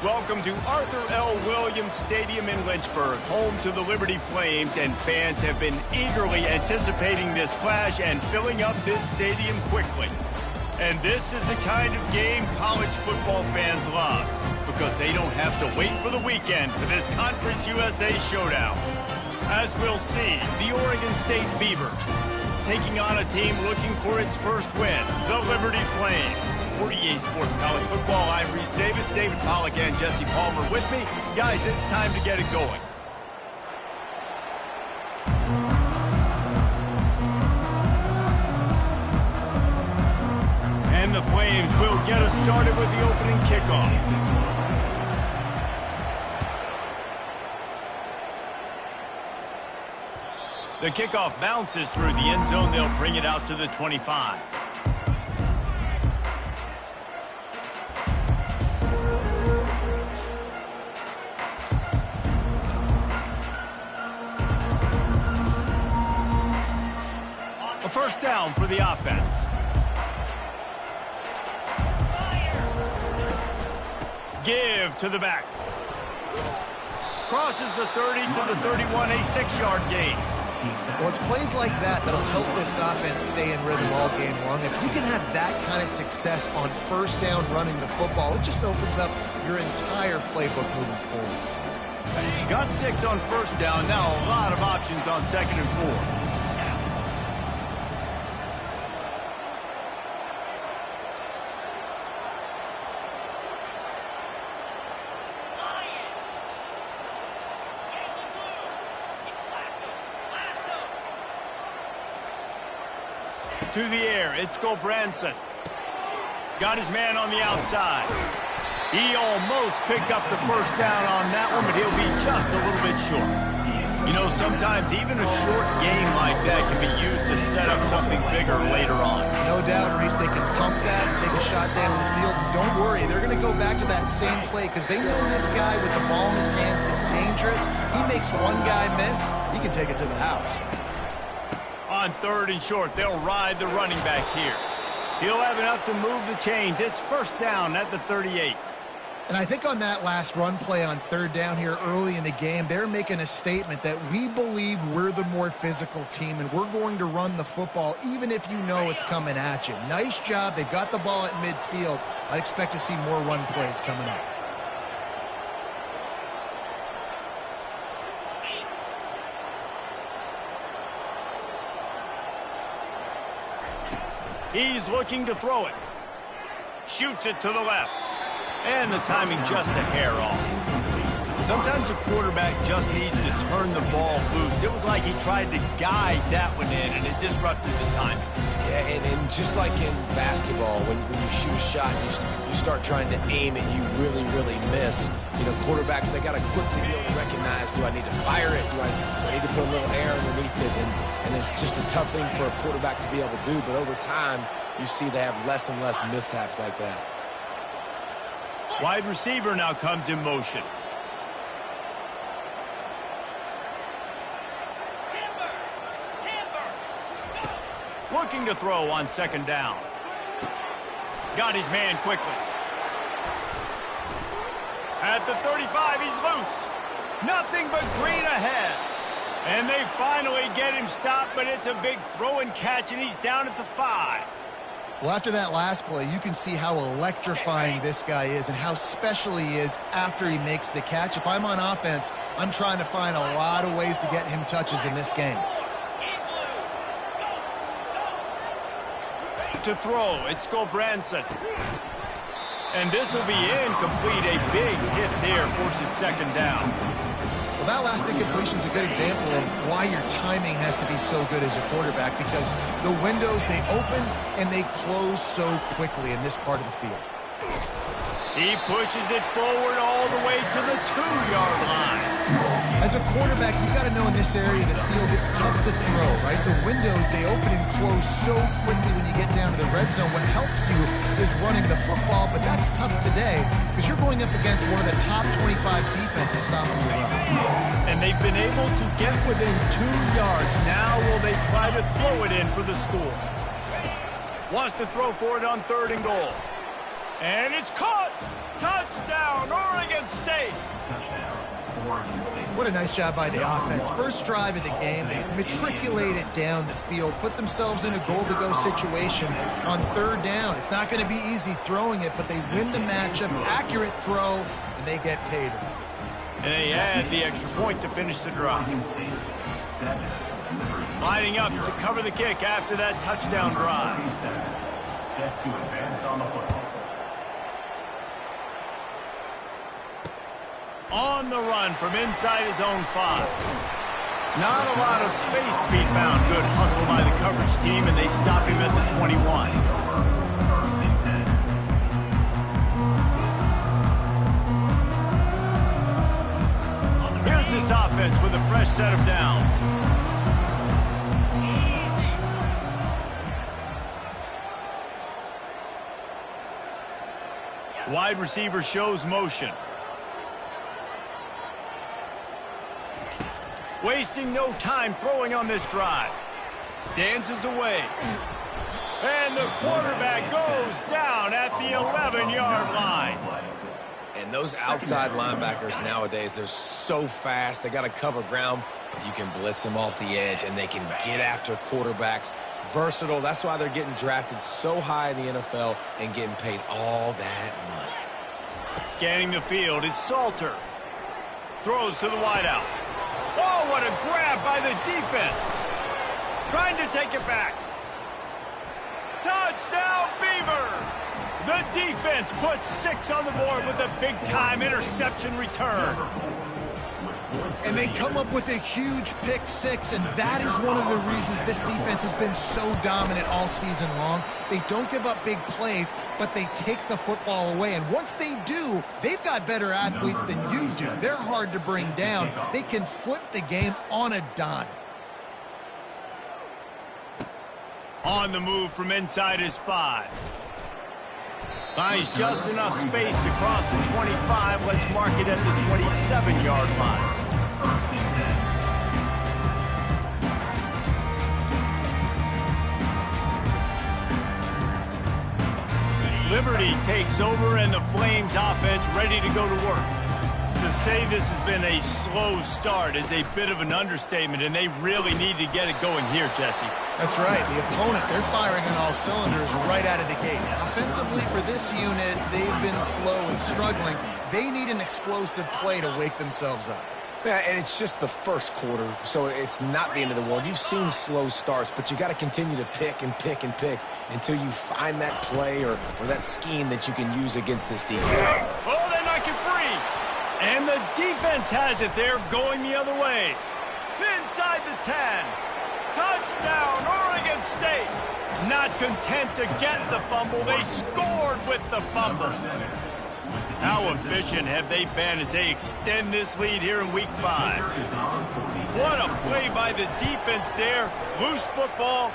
Welcome to Arthur L. Williams Stadium in Lynchburg, home to the Liberty Flames, and fans have been eagerly anticipating this clash and filling up this stadium quickly. And this is the kind of game college football fans love, because they don't have to wait for the weekend for this Conference USA showdown. As we'll see, the Oregon State Beavers taking on a team looking for its first win, the Liberty Flames. For EA Sports College Football, I'm Reese Davis, David Pollack, and Jesse Palmer with me. Guys, it's time to get it going. And the Flames will get us started with the opening kickoff. The kickoff bounces through the end zone. They'll bring it out to the 25. A first down for the offense. Give to the back. Crosses the 30 to the 31, a 6-yard gain. Well, it's plays like that that'll help this offense stay in rhythm all game long. If you can have that kind of success on first down running the football, it just opens up your entire playbook moving forward. You got 6 on first down. Now a lot of options on 2nd and 4. To the air, it's Gulbranson. Got his man on the outside. He almost picked up the first down on that one, but he'll be just a little bit short. You know, sometimes even a short game like that can be used to set up something bigger later on. No doubt, Reese, they can pump that and take a shot down the field. And don't worry, they're going to go back to that same play because they know this guy with the ball in his hands is dangerous. He makes one guy miss, he can take it to the house. On 3rd and short, they'll ride the running back here. He'll have enough to move the chains. It's first down at the 38. And I think on that last run play on 3rd down here early in the game, they're making a statement that we believe we're the more physical team and we're going to run the football even if you know it's coming at you. Nice job. They've got the ball at midfield. I expect to see more run plays coming up. He's looking to throw it. Shoots it to the left. And the timing just a hair off. Sometimes a quarterback just needs to turn the ball loose. It was like he tried to guide that one in, and it disrupted the timing. Yeah, and just like in basketball, when you shoot a shot, you start trying to aim and you really, really miss. You know, quarterbacks, they got to quickly be able to recognize, do I need to fire it? Do I need to put a little air underneath it? And it's just a tough thing for a quarterback to be able to do. But over time, you see they have less and less mishaps like that. Wide receiver now comes in motion. Looking to throw on 2nd down. Got his man quickly. At the 35, he's loose. Nothing but green ahead. And they finally get him stopped, but it's a big throw and catch, and he's down at the 5. Well, after that last play, you can see how electrifying this guy is and how special he is after he makes the catch. If I'm on offense, I'm trying to find a lot of ways to get him touches in this game. To throw, it's Gulbranson. And this will be incomplete. A big hit there forces 2nd down. Well, that last incompletion is a good example of why your timing has to be so good as a quarterback, because the windows, they open and they close so quickly in this part of the field. He pushes it forward all the way to the 2-yard line. As a quarterback, you've got to know in this area of the field, it's tough to throw, right? The windows, they open and close so quickly when you get down to the red zone. What helps you is running the football, but that's tough today because you're going up against one of the top 25 defenses stopping the run. And they've been able to get within 2 yards. Now will they try to throw it in for the score? Wants to throw for it on 3rd and goal. And it's caught! Touchdown, Oregon State! What a nice job by the offense. First drive of the game, they matriculated down the field, put themselves in a goal-to-go situation on 3rd down. It's not going to be easy throwing it, but they win the matchup, accurate throw, and they get paid. And they add the extra point to finish the drive. Lining up to cover the kick after that touchdown drive. Set to advance on the football. On the run from inside his own 5. Not a lot of space to be found. Good hustle by the coverage team, and they stop him at the 21. Here's this offense with a fresh set of downs. Wide receiver shows motion. Wasting no time throwing on this drive. Dances away. And the quarterback goes down at the 11-yard line. And those outside linebackers nowadays, they're so fast. They got to cover ground, but you can blitz them off the edge, and they can get after quarterbacks. Versatile. That's why they're getting drafted so high in the NFL and getting paid all that money. Scanning the field, it's Salter. Throws to the wideout. Oh, what a grab by the defense. Trying to take it back. Touchdown, Beavers! The defense puts 6 on the board with a big-time interception return. And they come up with a huge pick six, and that is one of the reasons this defense has been so dominant all season long. They don't give up big plays, but they take the football away. And once they do, they've got better athletes than you do. They're hard to bring down. They can flip the game on a dime. On the move from inside his 5. Finds just enough space to cross the 25. Let's mark it at the 27-yard line. Liberty takes over, and the Flames offense ready to go to work. To say this has been a slow start is a bit of an understatement, and they really need to get it going here, Jesse. That's right. The opponent, they're firing on all cylinders right out of the gate. Offensively, for this unit, they've been slow and struggling. They need an explosive play to wake themselves up. Yeah, and it's just the first quarter, so it's not the end of the world. You've seen slow starts, but you got to continue to pick and pick and pick until you find that play or that scheme that you can use against this defense. Oh, they knock it free. And the defense has it there, going the other way. Inside the 10. Touchdown, Oregon State. Not content to get the fumble, they scored with the fumble. How efficient have they been as they extend this lead here in Week 5? What a play by the defense there. Loose football,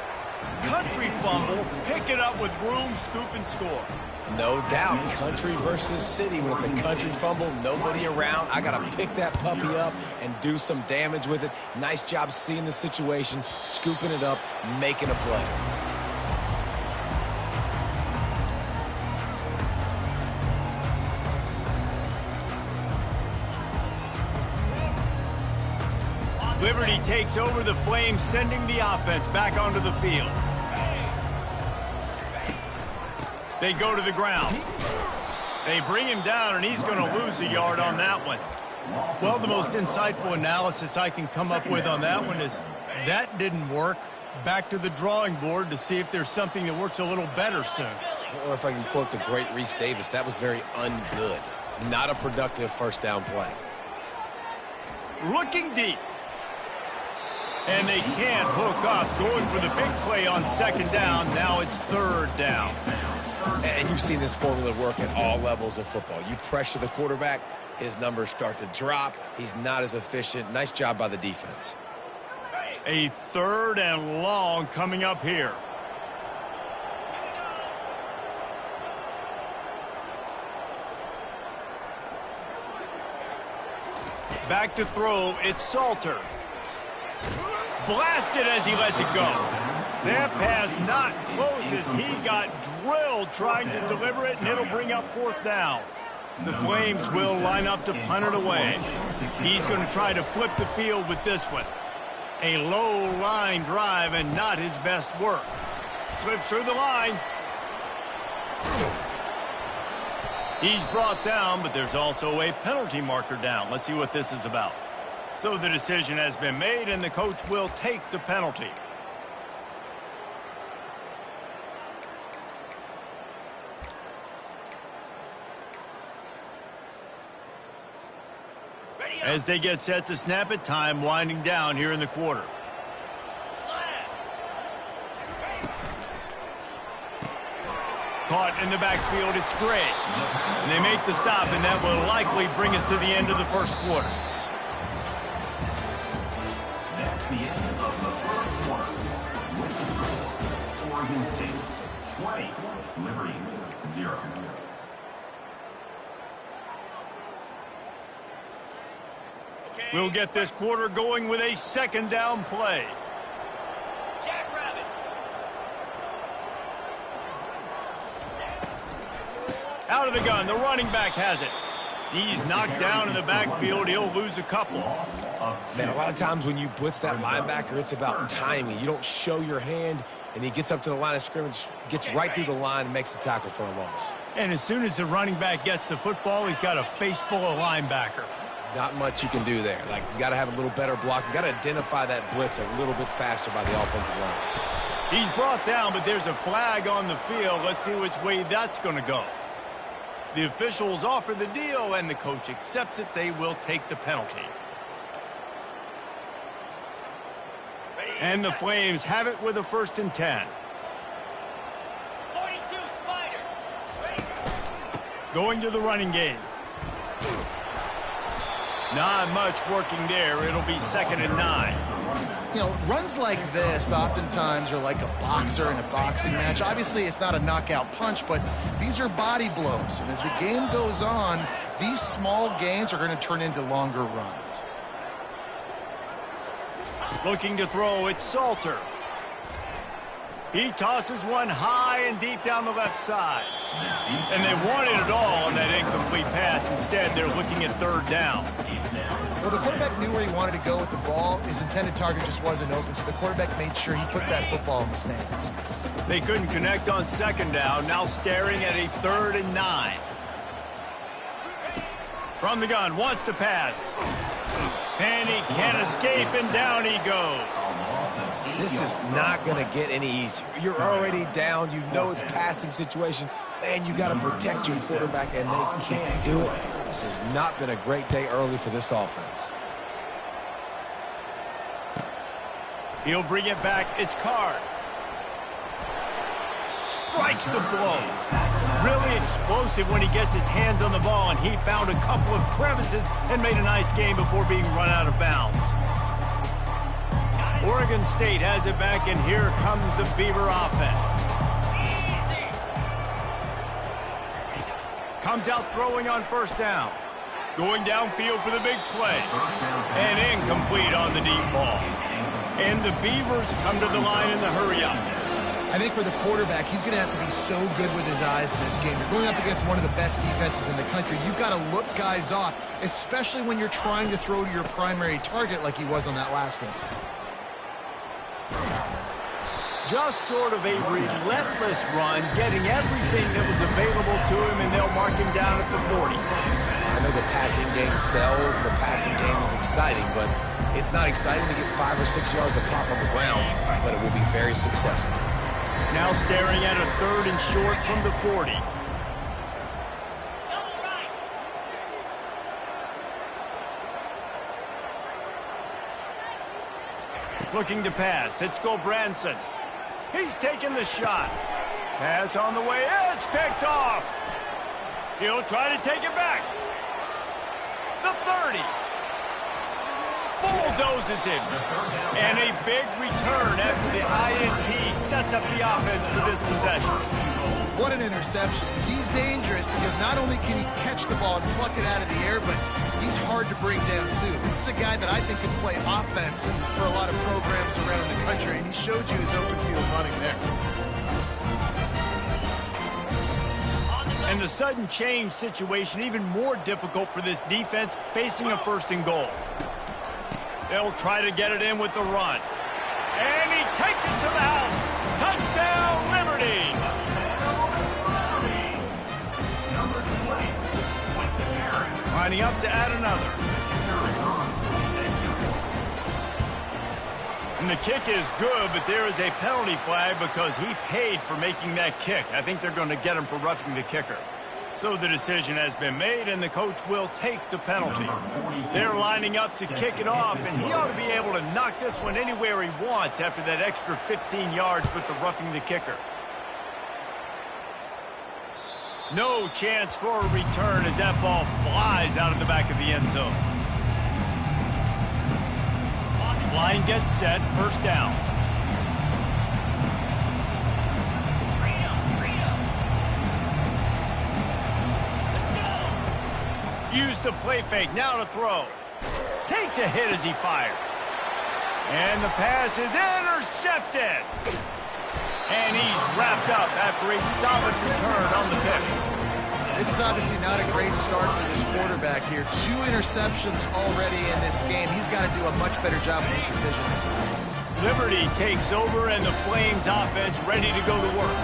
country fumble, pick it up with room, scoop, and score. No doubt, country versus city. When it's a country fumble, nobody around, I got to pick that puppy up and do some damage with it. Nice job seeing the situation, scooping it up, making a play. Liberty takes over the Flames, sending the offense back onto the field. They go to the ground. They bring him down, and he's going to lose a yard on that one. Well, the most insightful analysis I can come up with on that one is that didn't work. Back to the drawing board to see if there's something that works a little better soon. Or if I can quote the great Reese Davis, that was very ungood. Not a productive first down play. Looking deep. And they can't hook up, going for the big play on second down. Now it's third down. And you've seen this formula work at all levels of football. You pressure the quarterback, his numbers start to drop. He's not as efficient. Nice job by the defense. A third and long coming up here. Back to throw, it's Salter. Blasted as he lets it go. That pass not close as he got drilled trying to deliver it, and it'll bring up fourth down. The Flames will line up to punt it away. He's going to try to flip the field with this one. A low line drive and not his best work. Slips through the line. He's brought down, but there's also a penalty marker down. Let's see what this is about. So the decision has been made, and the coach will take the penalty. As they get set to snap it, time winding down here in the quarter. Caught in the backfield, it's Gray. And they make the stop, and that will likely bring us to the end of the first quarter. That's the end of the first quarter. Oregon State 20, Liberty 0. We'll get this quarter going with a second down play. Out of the gun, the running back has it. He's knocked down in the backfield. He'll lose a couple. Man, a lot of times when you blitz that linebacker, it's about timing. You don't show your hand, and he gets up to the line of scrimmage, gets right through the line, and makes the tackle for a loss. And as soon as the running back gets the football, he's got a face full of linebacker. Not much you can do there. Like, you got to have a little better block. You got to identify that blitz a little bit faster by the offensive line. He's brought down, but there's a flag on the field. Let's see which way that's going to go. The officials offer the deal, and the coach accepts it. They will take the penalty. And the Flames have it with a 1st and 10. 42 Spider. Going to the running game. Not much working there. It'll be 2nd and 9. You know, runs like this oftentimes are like a boxer in a boxing match. Obviously, it's not a knockout punch, but these are body blows. And as the game goes on, these small gains are going to turn into longer runs. Looking to throw, it's Salter. He tosses one high and deep down the left side. And they wanted it all on that incomplete pass. Instead, they're looking at 3rd down. Well, the quarterback knew where he wanted to go with the ball. His intended target just wasn't open, so the quarterback made sure he put that football in the stands. They couldn't connect on 2nd down, now staring at a 3rd and 9. From the gun, wants to pass. And he can't escape, and down he goes. This is not going to get any easier. You're already down. You know it's passing situation. Man, you got to protect your quarterback, and they can't do it. This has not been a great day early for this offense. He'll bring it back. It's Card. Strikes the blow. Really explosive when he gets his hands on the ball, and he found a couple of crevices and made a nice game before being run out of bounds. Oregon State has it back, and here comes the Beaver offense. Comes out throwing on 1st down. Going downfield for the big play. And incomplete on the deep ball. And the Beavers come to the line in the hurry-up. I think for the quarterback, he's going to have to be so good with his eyes in this game. You're going up against one of the best defenses in the country. You've got to look guys off, especially when you're trying to throw to your primary target like he was on that last one. Just sort of a relentless run, getting everything that was available to him, and they'll mark him down at the 40. I know the passing game sells, and the passing game is exciting, but it's not exciting to get 5 or 6 yards of pop on the ground, but it will be very successful. Now staring at a 3rd and short from the 40. Looking to pass. It's Gulbranson. He's taking the shot. Pass on the way. It's picked off. He'll try to take it back. The 30. Bulldozes him. And a big return after the INT sets up the offense for this possession. What an interception. He's dangerous because not only can he catch the ball and pluck it out of the air, but he's hard to bring down, too. This is a guy that I think can play offense for a lot of programs around the country, and he showed you his open field running there. And the sudden change situation even more difficult for this defense facing a 1st and goal. They'll try to get it in with the run. And he takes it to the house. Touchdown, Liberty! Lining up to add another. And the kick is good, but there is a penalty flag because he paid for making that kick. I think they're going to get him for roughing the kicker. So the decision has been made, and the coach will take the penalty. They're lining up to kick it off, and he ought to be able to knock this one anywhere he wants after that extra 15 yards with the roughing the kicker. No chance for a return as that ball flies out of the back of the end zone. Line gets set, 1st down. Use the play fake, now to throw. Takes a hit as he fires. And the pass is intercepted. And he's wrapped up after a solid return on the pick. This is obviously not a great start for this quarterback here. 2 interceptions already in this game. He's got to do a much better job with his decision. Liberty takes over, and the Flames offense ready to go to work.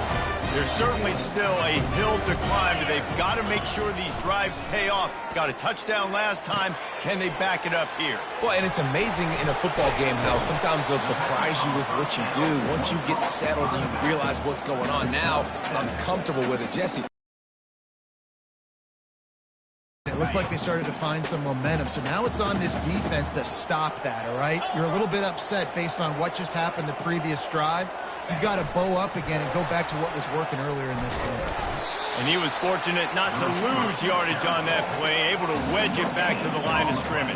There's certainly still a hill to climb, but they've got to make sure these drives pay off. Got a touchdown last time. Can they back it up here? Well, and it's amazing in a football game how sometimes they'll surprise you with what you do. Once you get settled and you realize what's going on now, I'm comfortable with it. Jesse, It looked like they started to find some momentum. So now it's on this defense to stop that, all right? You're a little bit upset based on what just happened the previous drive. You've got to bow up again and go back to what was working earlier in this game. And he was fortunate not to lose yardage on that play, able to wedge it back to the line of scrimmage.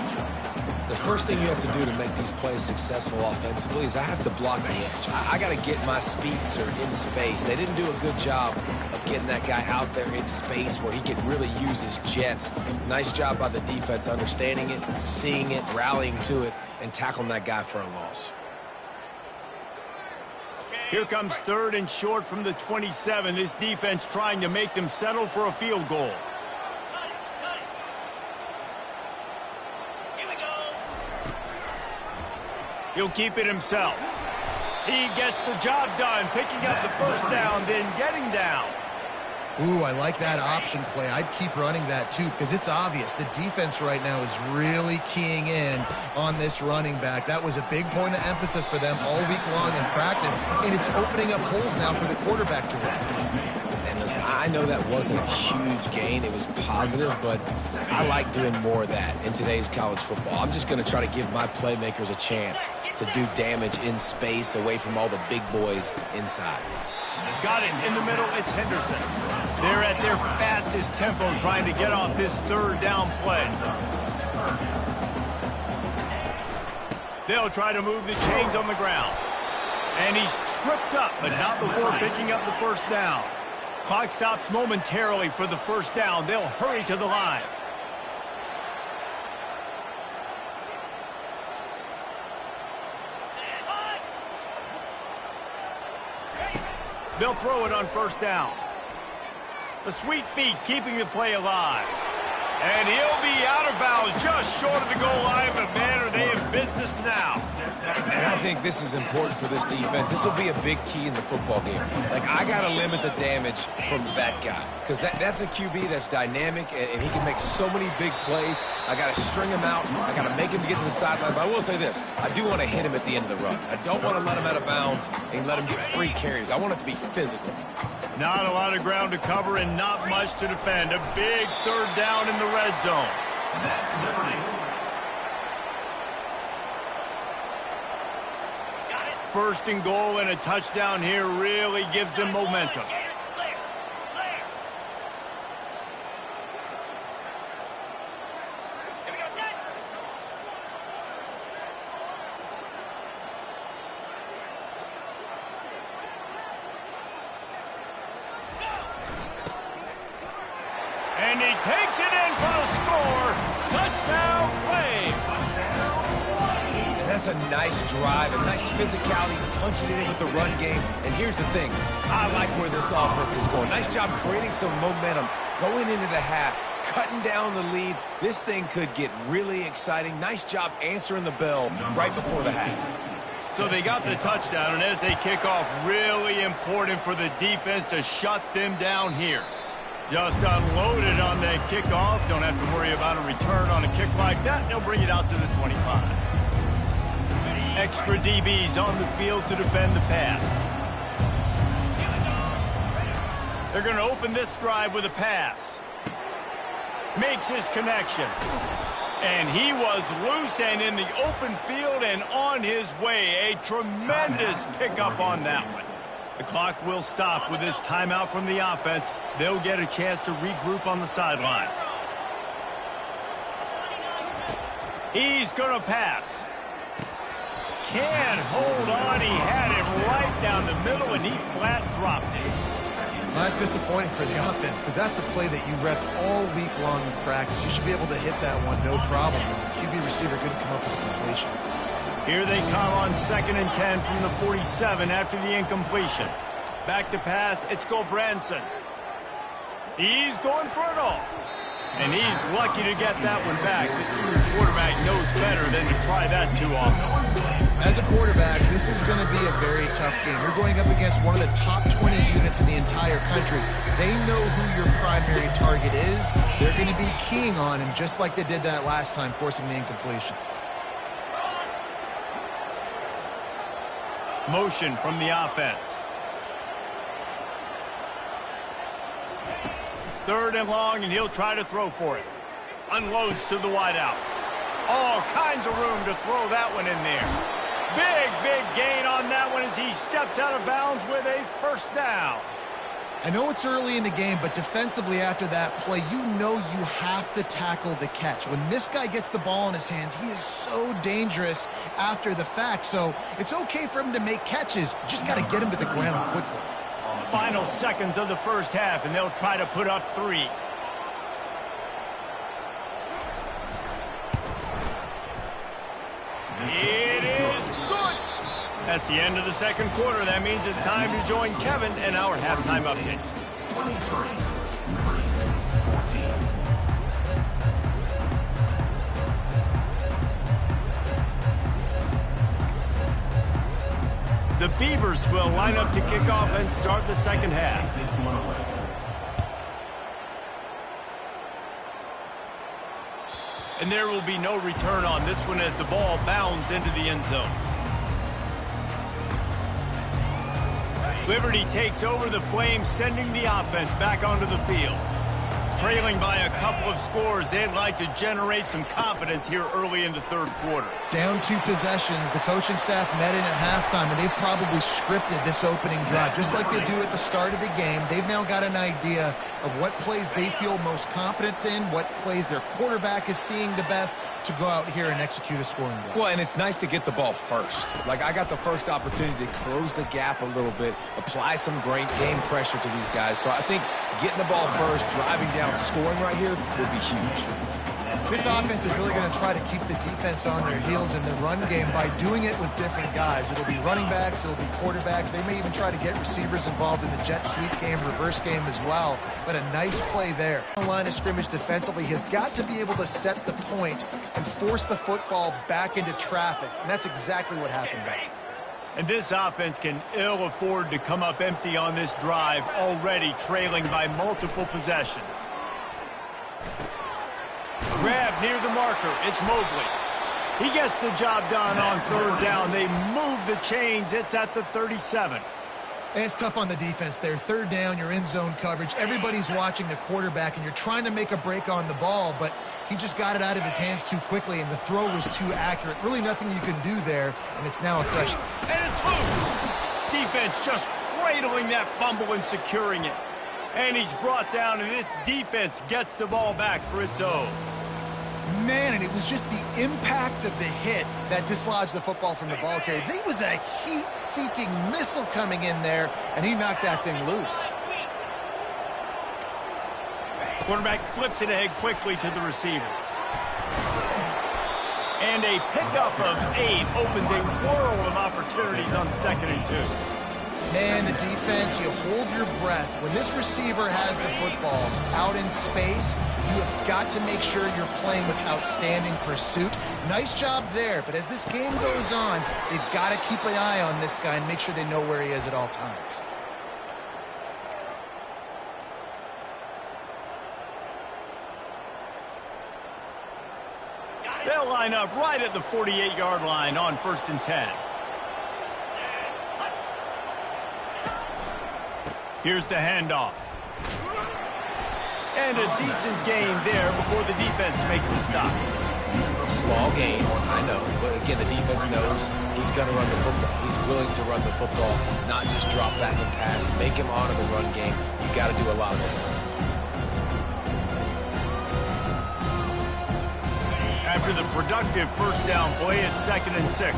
The first thing you have to do to make these plays successful offensively is I have to block the edge. I got to get my speedster in space. They didn't do a good job of getting that guy out there in space where he could really use his jets. Nice job by the defense understanding it, seeing it, rallying to it, and tackling that guy for a loss. Here comes 3rd and short from the 27. This defense trying to make them settle for a field goal. He'll keep it himself. He gets the job done, picking up the first down, then getting down. Ooh, I like that option play. I'd keep running that too because it's obvious the defense right now is really keying in on this running back. That was a big point of emphasis for them all week long in practice, and it's opening up holes now for the quarterback to look. And listen, I know that wasn't a huge gain. It was positive, but I like doing more of that in today's college football. I'm just going to try to give my playmakers a chance to do damage in space away from all the big boys inside. Got it in the middle. It's Henderson. They're at their fastest tempo trying to get off this 3rd down play. They'll try to move the chains on the ground. And he's tripped up, but not before picking up the first down. Clock stops momentarily for the first down. They'll hurry to the line. They'll throw it on first down. The sweet feet keeping the play alive. And he'll be out of bounds just short of the goal line, but man, are they in business now. And I think this is important for this defense. This will be a big key in the football game. Like, I got to limit the damage from that guy because that's a QB that's dynamic, and he can make so many big plays. I got to string him out. I got to make him get to the sideline. But I will say this. I do want to hit him at the end of the runs. I don't want to let him out of bounds and let him get free carries. I want it to be physical. Not a lot of ground to cover and not much to defend. A big 3rd down in the red zone. That's Liberty. First and goal and a touchdown here really gives them momentum. And he takes it in for the score. Touchdown, Flames. That's a nice drive, a nice physicality, punching it in with the run game. And here's the thing. I like where this offense is going. Nice job creating some momentum, going into the half, cutting down the lead. This thing could get really exciting. Nice job answering the bell right before the half. So they got the touchdown, and as they kick off, really important for the defense to shut them down here. Just unloaded on that kickoff. Don't have to worry about a return on a kick like that. They'll bring it out to the 25. Extra DBs on the field to defend the pass. They're going to open this drive with a pass. Makes his connection. And he was loose and in the open field and on his way. A tremendous pickup on that one. The clock will stop with this timeout from the offense. They'll get a chance to regroup on the sideline. He's going to pass. Can't hold on. He had it right down the middle, and he flat dropped it. Well, that's disappointing for the offense because that's a play that you rep all week long in practice. You should be able to hit that one no problem. The QB receiver couldn't come up with a completion. Here they come on 2nd and 10 from the 47 after the incompletion. Back to pass, it's Gulbranson. He's going for it all. And he's lucky to get that one back. This junior quarterback knows better than to try that too often. As a quarterback, this is going to be a very tough game. You're going up against one of the top 20 units in the entire country. They know who your primary target is. They're going to be keying on him just like they did that last time, forcing the incompletion. Motion from the offense. 3rd and long, and he'll try to throw for it. Unloads to the wideout. All kinds of room to throw that one in there. Big gain on that one as he steps out of bounds with a first down. I know it's early in the game, but defensively after that play, you know you have to tackle the catch. When this guy gets the ball in his hands, he is so dangerous after the fact. So it's okay for him to make catches. You just got to get him to the ground quickly. Final seconds of the first half, and they'll try to put up 3. It is good. That's the end of the second quarter. That means it's time to join Kevin and our halftime update. 23, Liberty 14. The Beavers will line up to kick off and start the second half. This one away. And there will be no return on this one as the ball bounds into the end zone. Liberty takes over the Flames, sending the offense back onto the field. Trailing by a couple of scores, they'd like to generate some confidence here early in the third quarter. Down 2 possessions, the coaching staff met in at halftime, and they've probably scripted this opening drive. Just like they do at the start of the game, they've now got an idea of what plays they feel most confident in, what plays their quarterback is seeing the best to go out here and execute a scoring drive. Well, and it's nice to get the ball first. Like, I got the first opportunity to close the gap a little bit, apply some great game pressure to these guys. So I think getting the ball first, driving down, scoring right here would be huge. This offense is really going to try to keep the defense on their heels in the run game by doing it with different guys. It'll be running backs, it'll be quarterbacks. They may even try to get receivers involved in the jet sweep game, reverse game as well. But a nice play there. The line of scrimmage defensively has got to be able to set the point and force the football back into traffic. And that's exactly what happened there. And this offense can ill afford to come up empty on this drive, already trailing by multiple possessions. Grab near the marker. It's Mobley. He gets the job done on third down. They move the chains. It's at the 37. And it's tough on the defense there. Third down, you're in zone coverage. Everybody's watching the quarterback, and you're trying to make a break on the ball, but he just got it out of his hands too quickly, and the throw was too accurate. Really nothing you can do there, and it's now a fresh. And it's loose. Defense just cradling that fumble and securing it. And he's brought down, and this defense gets the ball back for its own. Man, and it was just the impact of the hit that dislodged the football from the ball carrier. There was a heat-seeking missile coming in there, and he knocked that thing loose. Quarterback flips it ahead quickly to the receiver. And a pickup of 8 opens a world of opportunities on 2nd and 2. Man, the defense, you hold your breath. When this receiver has the football out in space, you have got to make sure you're playing with outstanding pursuit. Nice job there, but as this game goes on, they've got to keep an eye on this guy and make sure they know where he is at all times. They'll line up right at the 48-yard line on 1st and 10. Here's the handoff. And a decent gain there before the defense makes the stop. Small gain, I know, but again, the defense knows he's going to run the football. He's willing to run the football, not just drop back and pass, make him honor the run game. You got to do a lot of this. After the productive first down play, it's 2nd and 6.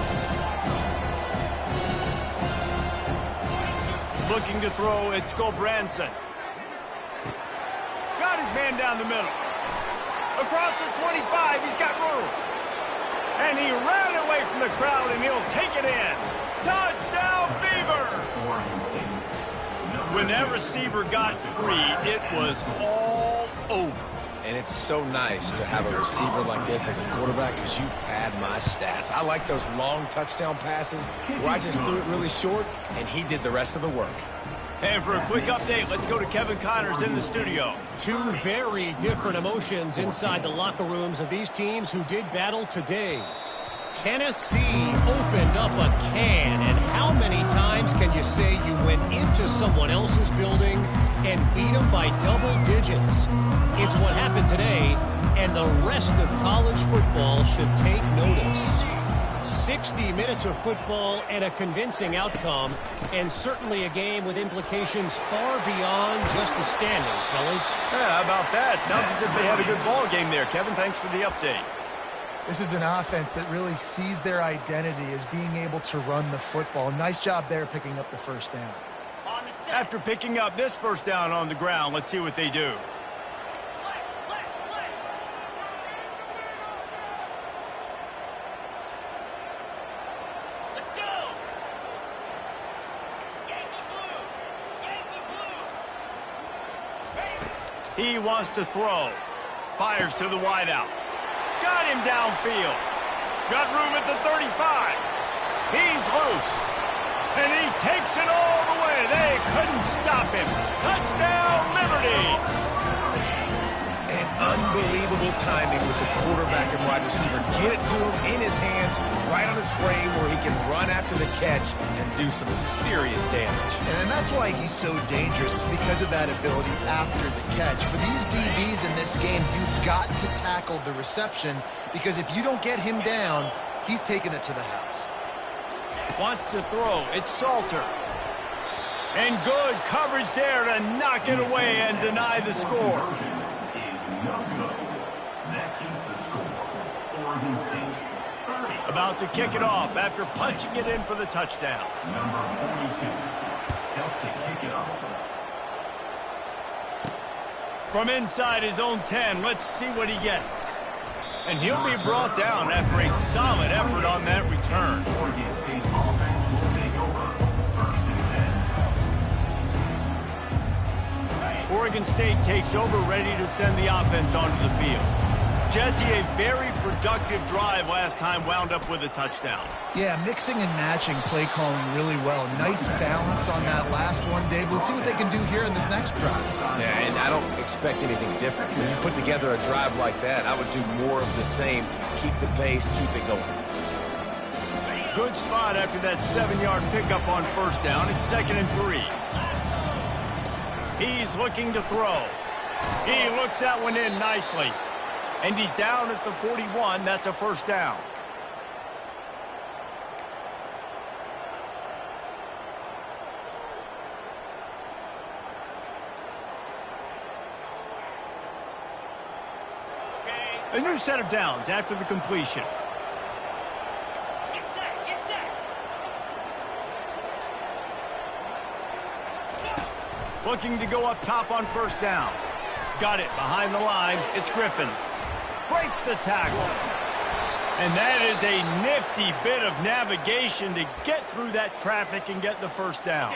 Looking to throw, it's Gulbranson. Got his man down the middle. Across the 25, he's got room. And he ran away from the crowd, and he'll take it in. Touchdown, Beaver! When that receiver got free, it was all over. And it's so nice to have a receiver like this as a quarterback because you pad my stats. I like those long touchdown passes where I just threw it really short, and he did the rest of the work. And for a quick update, let's go to Kevin Connors in the studio. 2 very different emotions inside the locker rooms of these teams who did battle today. Tennessee opened up a can, and how many times can you say you went into someone else's building and beat them by double digits? It's what happened today, and the rest of college football should take notice. 60 minutes of football and a convincing outcome, and certainly a game with implications far beyond just the standings, fellas. Yeah, how about that? Sounds as if they had a good ball game there. Kevin, thanks for the update. This is an offense that really sees their identity as being able to run the football. Nice job there picking up the first down. After picking up this first down on the ground, let's see what they do. Let's go! Yankee blue! Yankee blue! He wants to throw. Fires to the wideout. Got him downfield. Got room at the 35. He's loose. And he takes it all the way. They couldn't stop him. Touchdown, Liberty. And unbelievable timing with the quarterback and wide receiver. Get it to him in his hands, right on his frame where he can run after the catch and do some serious damage. And that's why he's so dangerous, because of that ability after the catch. For these DBs in this game, you've got to tackle the reception, because if you don't get him down, he's taking it to the house. Wants to throw. It's Salter. And good coverage there to knock it away and deny the score. No good. That keeps the score. Oregon State 30. About to kick it off after punching it in for the touchdown. Number 42. Set to kick it off. From inside his own 10, let's see what he gets. And he'll be brought down after a solid effort on that return. Oregon State offense will take over. First and 10. Oregon State takes over, ready to send the offense onto the field. Jesse, a very productive drive last time wound up with a touchdown. Yeah, mixing and matching play calling really well. Nice balance on that last one, Dave. Let's see what they can do here in this next drive. Yeah, and I don't expect anything different. When you put together a drive like that, I would do more of the same. Keep the pace, keep it going. Good spot after that 7-yard pickup on first down. It's 2nd and 3. He's looking to throw. He looks that one in nicely. And he's down at the 41. That's a first down. A new set of downs after the completion. Get set! Get set! Looking to go up top on first down. Got it behind the line. It's Griffin. Breaks the tackle. And that is a nifty bit of navigation to get through that traffic and get the first down.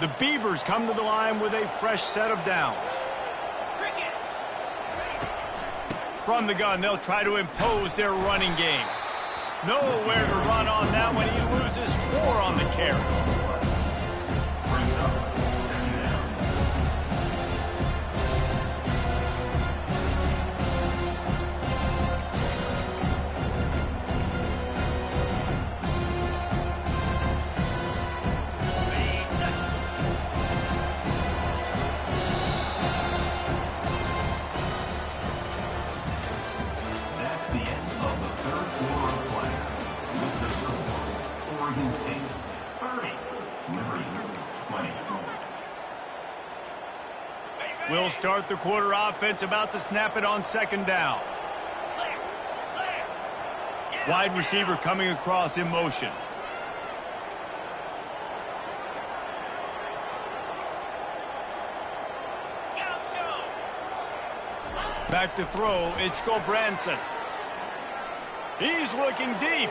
The Beavers come to the line with a fresh set of downs. From the gun, they'll try to impose their running game. Nowhere to run on that one. He loses 4 on the carry. We'll start the quarter offense, about to snap it on second down. Wide receiver coming across in motion. Back to throw, it's Gulbranson. He's looking deep.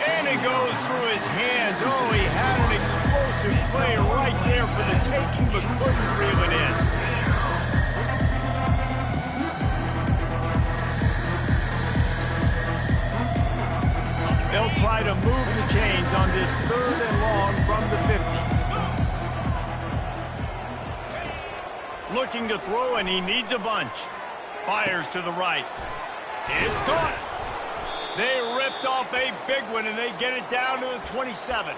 And it goes through his hands. Oh, he had an explosive play right there for the taking, but couldn't reel it in. They'll try to move the chains on this 3rd and long from the 50. Looking to throw, and he needs a bunch. Fires to the right. It's caught. They ripped off a big one, and they get it down to the 27.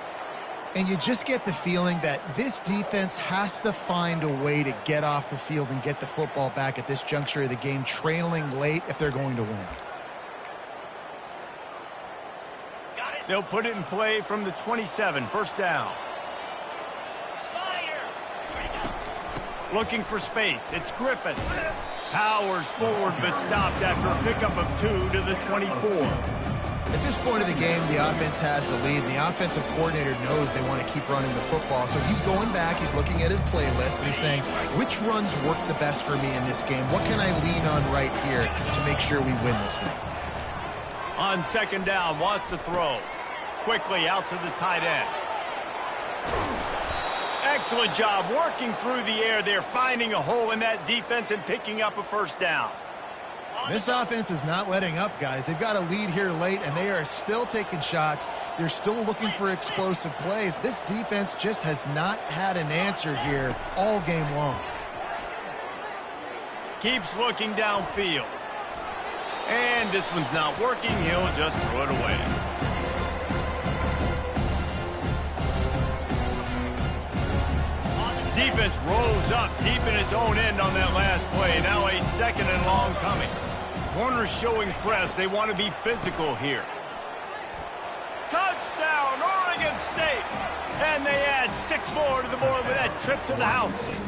And you just get the feeling that this defense has to find a way to get off the field and get the football back at this juncture of the game, trailing late if they're going to win. They'll put it in play from the 27, first down. Looking for space. It's Griffin. Powers forward, but stopped after a pickup of 2 to the 24. At this point of the game, the offense has the lead, and the offensive coordinator knows they want to keep running the football. So he's going back, he's looking at his playlist, and he's saying, which runs work the best for me in this game? What can I lean on right here to make sure we win this one? On second down, wants to throw. Quickly out to the tight end. Excellent job working through the air there, finding a hole in that defense and picking up a first down. This offense is not letting up, guys. They've got a lead here late, and they are still taking shots. They're still looking for explosive plays. This defense just has not had an answer here all game long. Keeps looking downfield. And this one's not working. He'll just throw it away. Defense rolls up deep in its own end on that last play. Now a second and long coming. Corners showing press. They want to be physical here. Touchdown, Oregon State! And they add 6 more to the board with that trip to the house.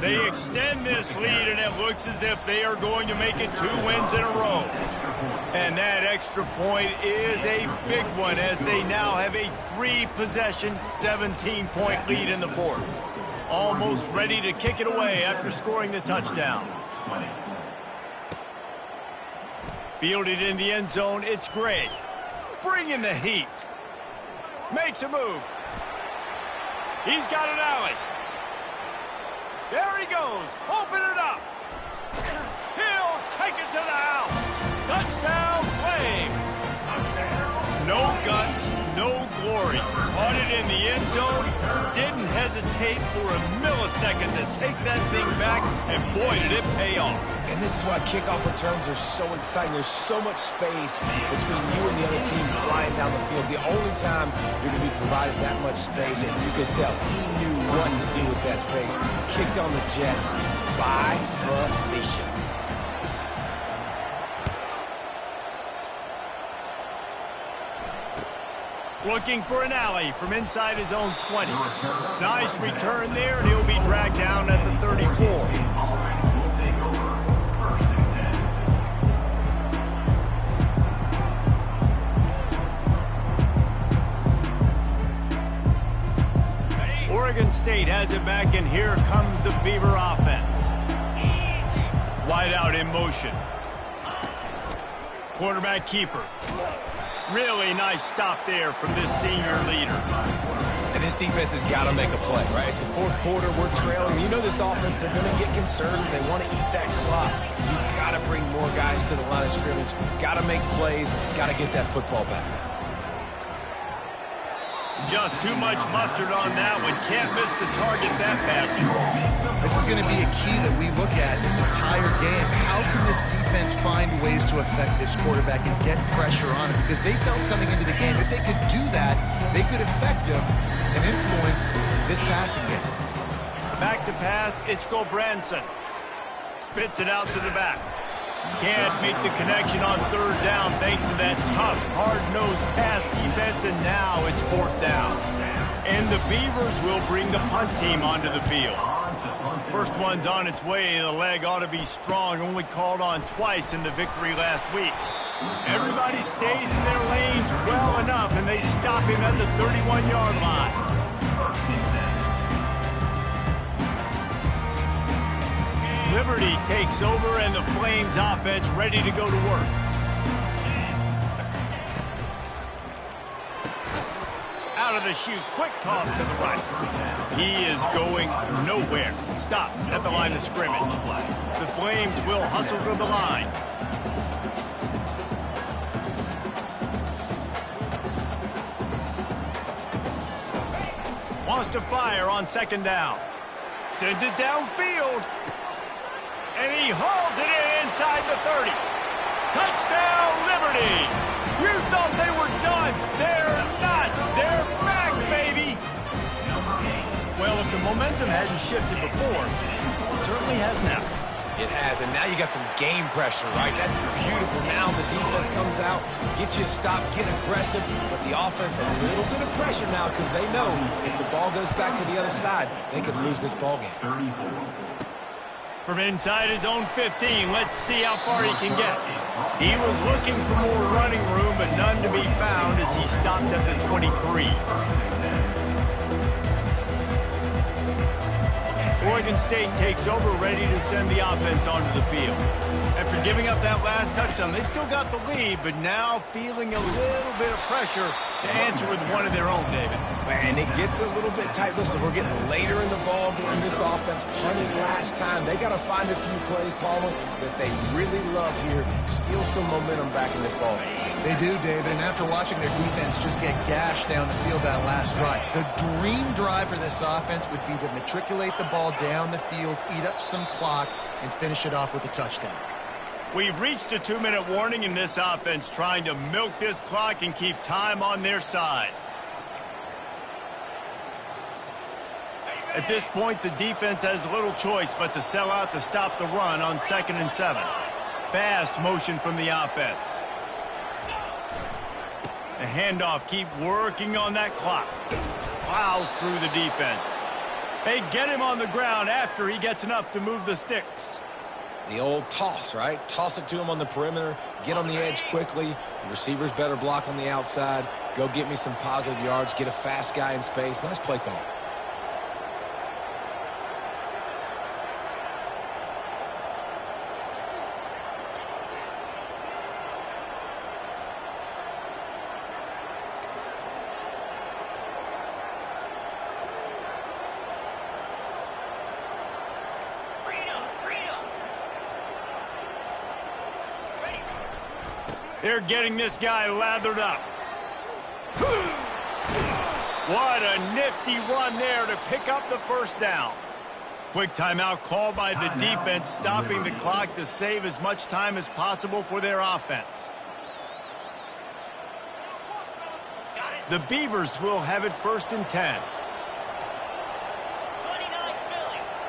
They extend this lead, and it looks as if they are going to make it 2 wins in a row. And that extra point is a big one as they now have a 3-possession, 17-point lead in the fourth. Almost ready to kick it away after scoring the touchdown. Fielded in the end zone, it's Gray. Bringing the heat. Makes a move. He's got an alley. There he goes. Open it up. He'll take it to the house. Touchdown, Flames. No guts, no glory. Caught it in the end zone. Didn't hesitate for a millisecond to take that thing back, and boy, did it pay off. And this is why kickoff returns are so exciting. There's so much space between you and the other team flying down the field. The only time you're going to be provided that much space, and you could tell he knew what to do with that space. Kicked on the Jets by Felicia. Looking for an alley from inside his own 20. Nice return there, and he'll be dragged down at the 34. Oregon State has it back, and here comes the Beaver offense. Wide out in motion. Quarterback keeper. Really nice stop there from this senior leader. And this defense has got to make a play, right? It's the fourth quarter. We're trailing. You know this offense, they're going to get conservative. They want to eat that clock. You've got to bring more guys to the line of scrimmage. Got to make plays. Got to get that football back. Just too much mustard on that one. Can't miss the target that badly. This is going to be a key that we look at this entire game. How can this defense find ways to affect this quarterback and get pressure on him? Because they felt coming into the game, if they could do that, they could affect him and influence this passing game. Back to pass, it's Gobranson. Spits it out to the back. Can't make the connection on third down thanks to that tough, hard-nosed pass defense, and now it's fourth down. And the Beavers will bring the punt team onto the field. First one's on its way. The leg ought to be strong, only called on twice in the victory last week. Everybody stays in their lanes well enough, and they stop him at the 31-yard line. Liberty takes over, and the Flames offense ready to go to work. Out of the chute, quick toss to the right. He is going nowhere. Stop at the line of scrimmage. The Flames will hustle to the line. Wants to fire on second down. Sends it downfield. And he hauls it in inside the 30. Touchdown, Liberty! system hadn't shifted before. It certainly has now. It has, and now you got some game pressure, right? That's beautiful. Now the defense comes out, get you a stop, get aggressive, but the offense a little bit of pressure now because they know if the ball goes back to the other side, they could lose this ball game. From inside his own 15, let's see how far he can get. He was looking for more running room, but none to be found as he stopped at the 23. Oregon State takes over, ready to send the offense onto the field. After giving up that last touchdown, they still got the lead, but now feeling a little bit of pressure to answer with one of their own, David. And it gets a little bit tight. Listen, we're getting later in the ball game. This offense punted last time. They got to find a few plays, Palmer, that they really love here. Steal some momentum back in this ball game. They do, David, and after watching their defense just get gashed down the field that last drive, the dream drive for this offense would be to matriculate the ball down the field, eat up some clock, and finish it off with a touchdown. We've reached a 2-minute warning in this offense, trying to milk this clock and keep time on their side. At this point, the defense has little choice but to sell out to stop the run on 2nd and 7. Fast motion from the offense. The handoff, keep working on that clock. Plows through the defense. They get him on the ground after he gets enough to move the sticks. The old toss, right? Toss it to him on the perimeter, get on the edge quickly. The receivers better block on the outside. Go get me some positive yards, get a fast guy in space. Nice play call. They're getting this guy lathered up. What a nifty run there to pick up the first down. Quick timeout called by the defense, stopping the clock to save as much time as possible for their offense. The Beavers will have it 1st and 10.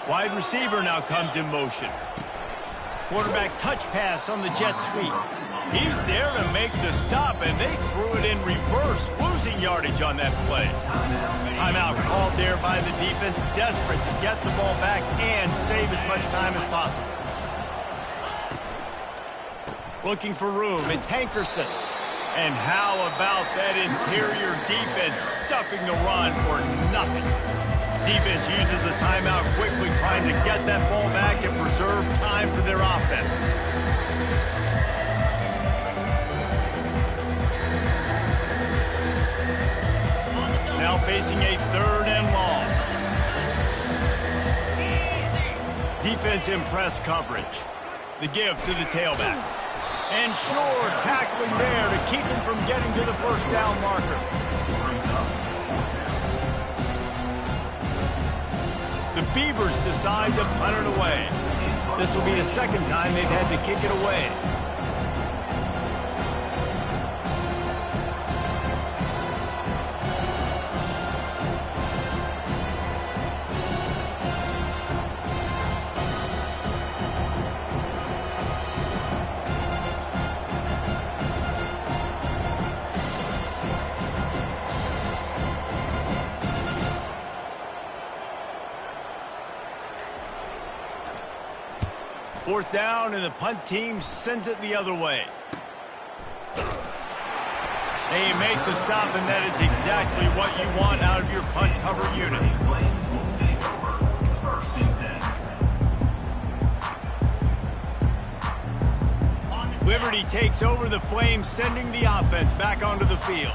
Wide receiver now comes in motion. Quarterback touch pass on the jet sweep. He's there to make the stop, and they threw it in reverse, losing yardage on that play. Timeout called there by the defense, desperate to get the ball back and save as much time as possible. Looking for room, it's Hankerson. And how about that interior defense stuffing the run for nothing? Defense uses a timeout quickly, trying to get that ball back and preserve time for their offense. Now facing a 3rd and long. Defense in press coverage. The give to the tailback. And sure, tackling there to keep him from getting to the first down marker. The Beavers decide to punt it away. This will be the 2nd time they've had to kick it away. Fourth down, and the punt team sends it the other way. They make the stop, and that is exactly what you want out of your punt cover unit. Liberty takes over the Flames, sending the offense back onto the field.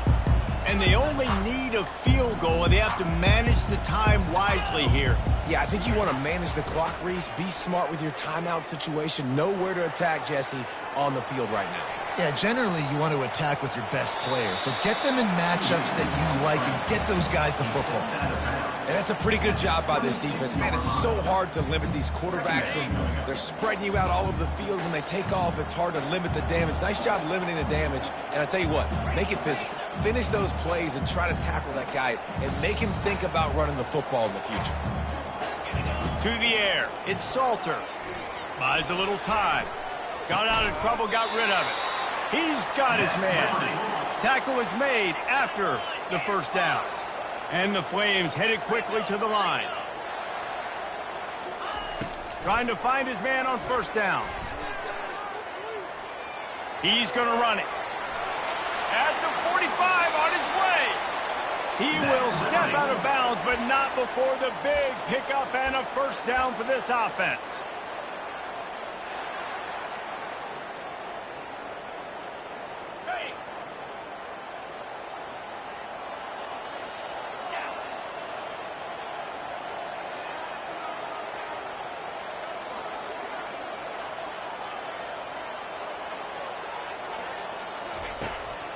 And they only need a field goal, and they have to manage the time wisely here. Yeah, I think you want to manage the clock, Reese. Be smart with your timeout situation. Know where to attack, Jesse, on the field right now. Yeah, generally you want to attack with your best players. So get them in matchups that you like and get those guys the football. And that's a pretty good job by this defense. Man, it's so hard to limit these quarterbacks, and they're spreading you out all over the field. When they take off, it's hard to limit the damage. Nice job limiting the damage. And I tell you what, make it physical. Finish those plays and try to tackle that guy and make him think about running the football in the future. To the air. It's Salter. Buys a little time. Got out of trouble, got rid of it. He's got his man. Tackle is made after the first down. And the Flames headed quickly to the line. Trying to find his man on first down. He's going to run it. At the 45 on his way. He will step out of bounds, but not before the big pickup and a first down for this offense.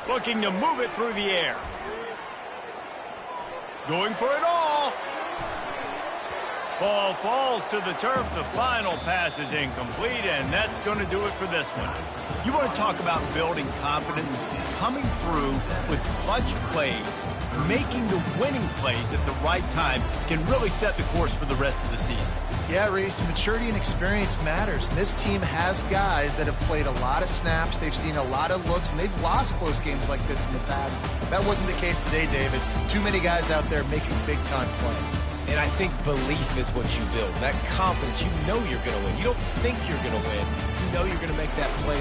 Looking to move it through the air. Going for it all. Ball falls to the turf. The final pass is incomplete, and that's going to do it for this one. You want to talk about building confidence? Coming through with clutch plays, making the winning plays at the right time can really set the course for the rest of the season. Yeah, Reese, maturity and experience matters. This team has guys that have played a lot of snaps. They've seen a lot of looks, and they've lost close games like this in the past. That wasn't the case today, David. Too many guys out there making big-time plays. And I think belief is what you build. That confidence, you know you're going to win. You don't think you're going to win. You know you're going to make that play.